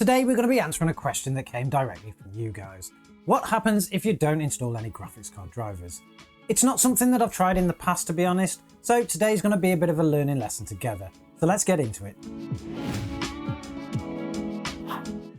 Today we're going to be answering a question that came directly from you guys. What happens if you don't install any graphics card drivers? It's not something that I've tried in the past, to be honest, so today's going to be a bit of a learning lesson together. So let's get into it.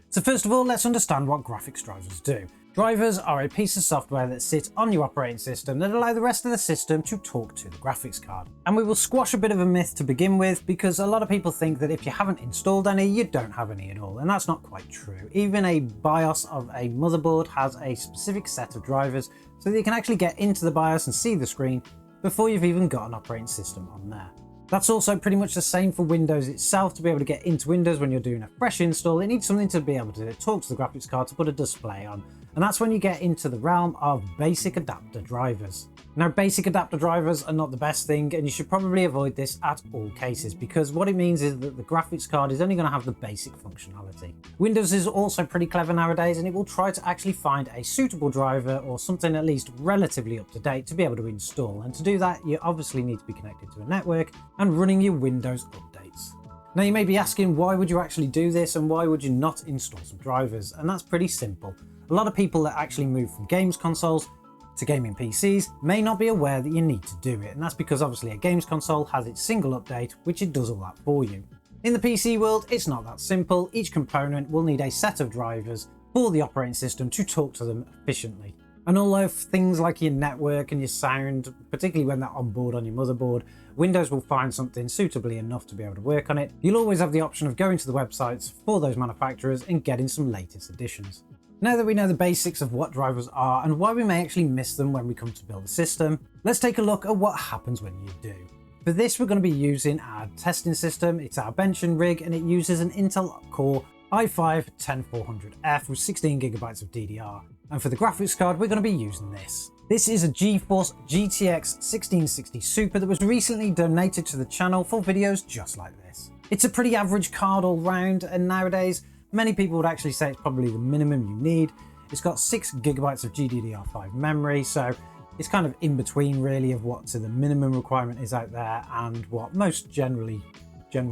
So first of all, let's understand what graphics drivers do. Drivers are a piece of software that sits on your operating system that allow the rest of the system to talk to the graphics card. And we will squash a bit of a myth to begin with, because a lot of people think that if you haven't installed any, you don't have any at all, and that's not quite true. Even a BIOS of a motherboard has a specific set of drivers so that you can actually get into the BIOS and see the screen before you've even got an operating system on there. That's also pretty much the same for Windows itself. To be able to get into Windows when you're doing a fresh install, it needs something to be able to talk to the graphics card to put a display on. And that's when you get into the realm of basic adapter drivers. Now, basic adapter drivers are not the best thing, and you should probably avoid this at all cases, because what it means is that the graphics card is only going to have the basic functionality. Windows is also pretty clever nowadays, and it will try to actually find a suitable driver or something at least relatively up to date to be able to install. And to do that, you obviously need to be connected to a network and running your Windows updates. Now, you may be asking, why would you actually do this and why would you not install some drivers? And that's pretty simple. A lot of people that actually move from games consoles to gaming PCs may not be aware that you need to do it, and that's because obviously a games console has its single update, which it does all that for you. In the PC world, it's not that simple. Each component will need a set of drivers for the operating system to talk to them efficiently. And although things like your network and your sound, particularly when they're on board on your motherboard, Windows will find something suitably enough to be able to work on it, you'll always have the option of going to the websites for those manufacturers and getting some latest additions. Now that we know the basics of what drivers are and why we may actually miss them when we come to build a system, let's take a look at what happens when you do. For this, we're going to be using our testing system. It's our bench and rig, and it uses an Intel Core i5-10400F with 16GB of DDR. And for the graphics card, we're going to be using this. This is a GeForce GTX 1660 Super that was recently donated to the channel for videos just like this. It's a pretty average card all round, and nowadays, many people would actually say it's probably the minimum you need. It's got 6GB of GDDR5 memory, so it's kind of in between really of what the minimum requirement is out there and what most general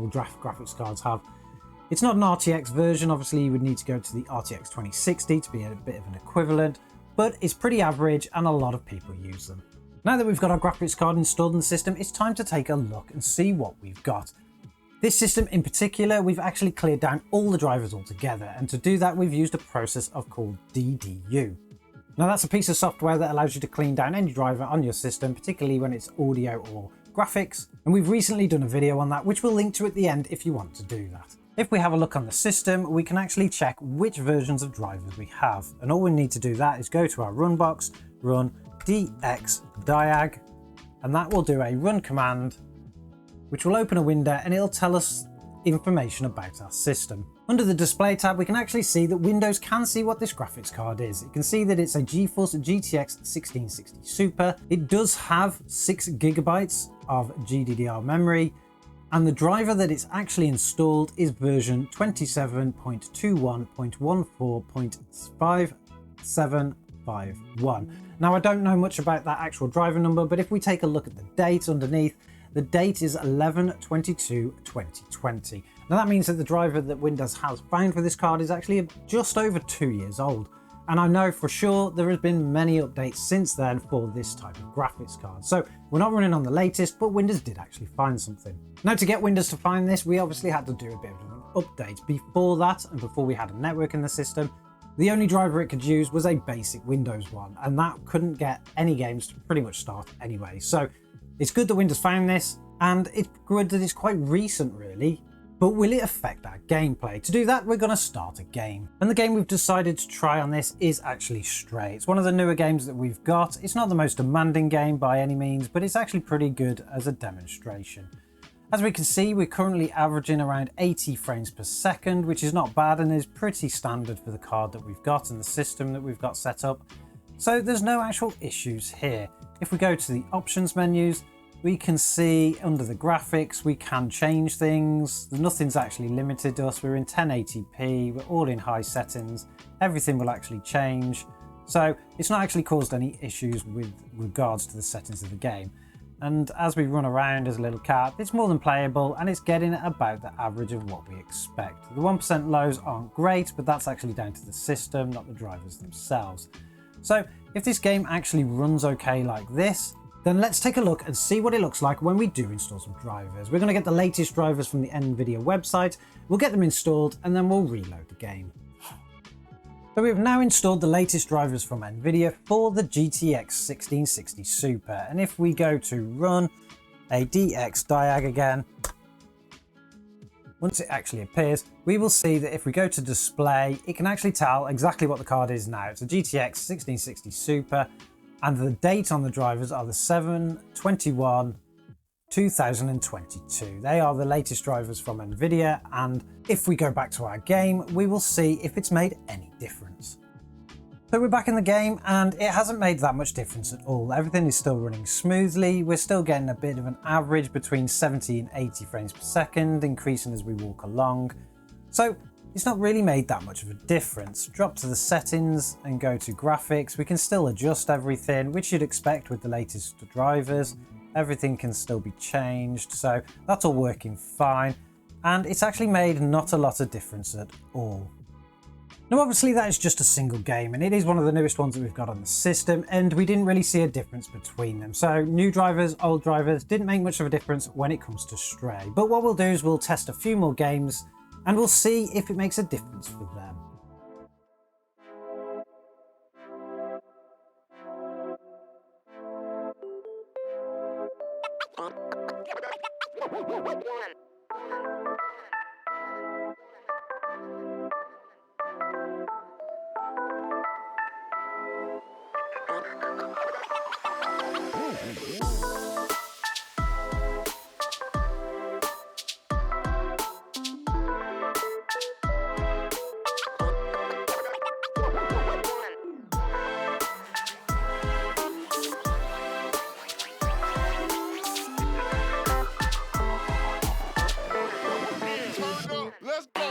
draft graphics cards have. It's not an RTX version. Obviously you would need to go to the RTX 2060 to be a bit of an equivalent, but it's pretty average and a lot of people use them. Now that we've got our graphics card installed in the system, it's time to take a look and see what we've got. This system in particular, we've actually cleared down all the drivers altogether, and to do that we've used a process called DDU. Now that's a piece of software that allows you to clean down any driver on your system, particularly when it's audio or graphics, and we've recently done a video on that which we'll link to at the end if you want to do that. If we have a look on the system, we can actually check which versions of drivers we have, and all we need to do that is go to our run box, run dxdiag, and that will do a run command which will open a window and it'll tell us information about our system. Under the display tab, we can actually see that Windows can see what this graphics card is. It can see that it's a GeForce GTX 1660 Super. It does have 6GB of GDDR memory, and the driver that it's actually installed is version 27.21.14.5751. Now, I don't know much about that actual driver number, but if we take a look at the date underneath, the date is 11/22/2020. Now that means that the driver that Windows has found for this card is actually just over 2 years old. And I know for sure there has been many updates since then for this type of graphics card. So we're not running on the latest, but Windows did actually find something. Now, to get Windows to find this, we obviously had to do a bit of an update. Before that, and before we had a network in the system, the only driver it could use was a basic Windows one, and that couldn't get any games to pretty much start anyway. So it's good that Windows found this, and it's good that it's quite recent really, but will it affect our gameplay? To do that, we're going to start a game. And the game we've decided to try on this is actually Stray. It's one of the newer games that we've got. It's not the most demanding game by any means, but it's actually pretty good as a demonstration. As we can see, we're currently averaging around 80 frames per second, which is not bad and is pretty standard for the card that we've got and the system that we've got set up. So there's no actual issues here. If we go to the options menus, we can see under the graphics, we can change things. Nothing's actually limited us. We're in 1080p, we're all in high settings. Everything will actually change. So it's not actually caused any issues with regards to the settings of the game. and as we run around as a little cat, it's more than playable and it's getting about the average of what we expect. The 1% lows aren't great, but that's actually down to the system, not the drivers themselves. So if this game actually runs okay like this, then let's take a look and see what it looks like when we do install some drivers. We're going to get the latest drivers from the NVIDIA website, we'll get them installed, and then we'll reload the game. So we've now installed the latest drivers from NVIDIA for the GTX 1660 Super, and if we go to run a DX diag again, once it actually appears, we will see that if we go to display, it can actually tell exactly what the card is now. It's a GTX 1660 Super, and the date on the drivers are the 7/21/2022. They are the latest drivers from NVIDIA, and if we go back to our game, we will see if it's made any difference. So we're back in the game, and it hasn't made that much difference at all. Everything is still running smoothly. We're still getting a bit of an average between 70 and 80 frames per second, increasing as we walk along. So it's not really made that much of a difference. Drop to the settings and go to graphics. We can still adjust everything, which you'd expect with the latest drivers. Everything can still be changed, so that's all working fine. And it's actually made not a lot of difference at all. Now obviously that is just a single game, and it is one of the newest ones that we've got on the system, and we didn't really see a difference between them. So new drivers, old drivers, didn't make much of a difference when it comes to Stray. But what we'll do is we'll test a few more games, and we'll see if it makes a difference for them. Let's go.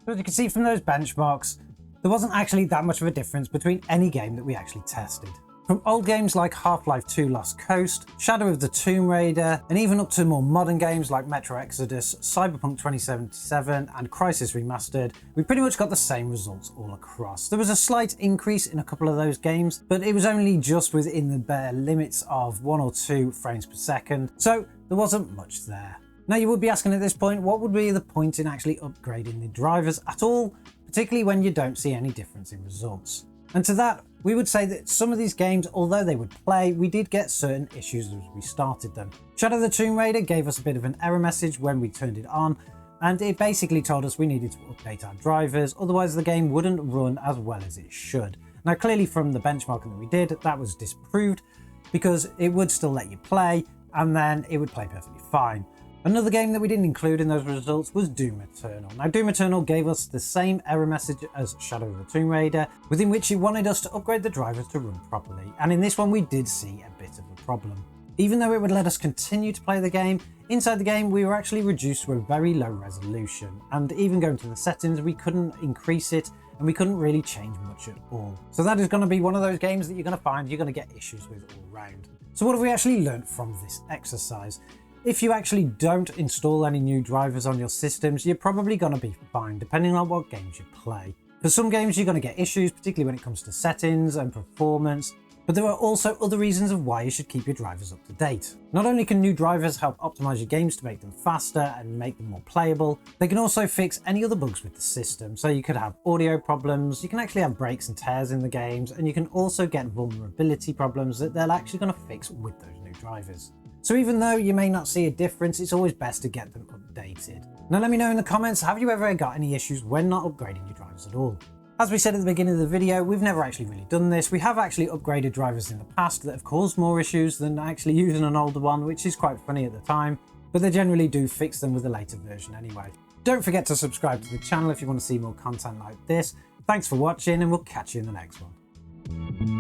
So as you can see from those benchmarks, there wasn't actually that much of a difference between any game that we actually tested. From old games like Half-Life 2 Lost Coast, Shadow of the Tomb Raider, and even up to more modern games like Metro Exodus, Cyberpunk 2077 and Crysis Remastered, we pretty much got the same results all across. There was a slight increase in a couple of those games, but it was only just within the bare limits of 1 or 2 frames per second, so there wasn't much there. Now you would be asking at this point, what would be the point in actually upgrading the drivers at all, particularly when you don't see any difference in results? And to that, we would say that some of these games, although they would play, we did get certain issues as we started them. Shadow of the Tomb Raider gave us a bit of an error message when we turned it on, and it basically told us we needed to update our drivers, otherwise the game wouldn't run as well as it should. Now clearly from the benchmarking that we did, that was disproved because it would still let you play and then it would play perfectly fine. Another game that we didn't include in those results was Doom Eternal. Now Doom Eternal gave us the same error message as Shadow of the Tomb Raider, within which it wanted us to upgrade the drivers to run properly, and in this one we did see a bit of a problem. Even though it would let us continue to play the game, inside the game we were actually reduced to a very low resolution, and even going to the settings we couldn't increase it and we couldn't really change much at all. So that is going to be one of those games that you're going to find you're going to get issues with all round. So what have we actually learnt from this exercise? If you actually don't install any new drivers on your systems, you're probably going to be fine depending on what games you play. For some games you're going to get issues, particularly when it comes to settings and performance, but there are also other reasons of why you should keep your drivers up to date. Not only can new drivers help optimize your games to make them faster and make them more playable, they can also fix any other bugs with the system. So you could have audio problems, you can actually have breaks and tears in the games, and you can also get vulnerability problems that they're actually going to fix with those new drivers. So even though you may not see a difference, it's always best to get them updated. Now let me know in the comments, have you ever got any issues when not upgrading your drivers at all? As we said at the beginning of the video, we've never actually really done this. We have actually upgraded drivers in the past that have caused more issues than actually using an older one, which is quite funny at the time, but they generally do fix them with a later version anyway. Don't forget to subscribe to the channel if you want to see more content like this. Thanks for watching and we'll catch you in the next one.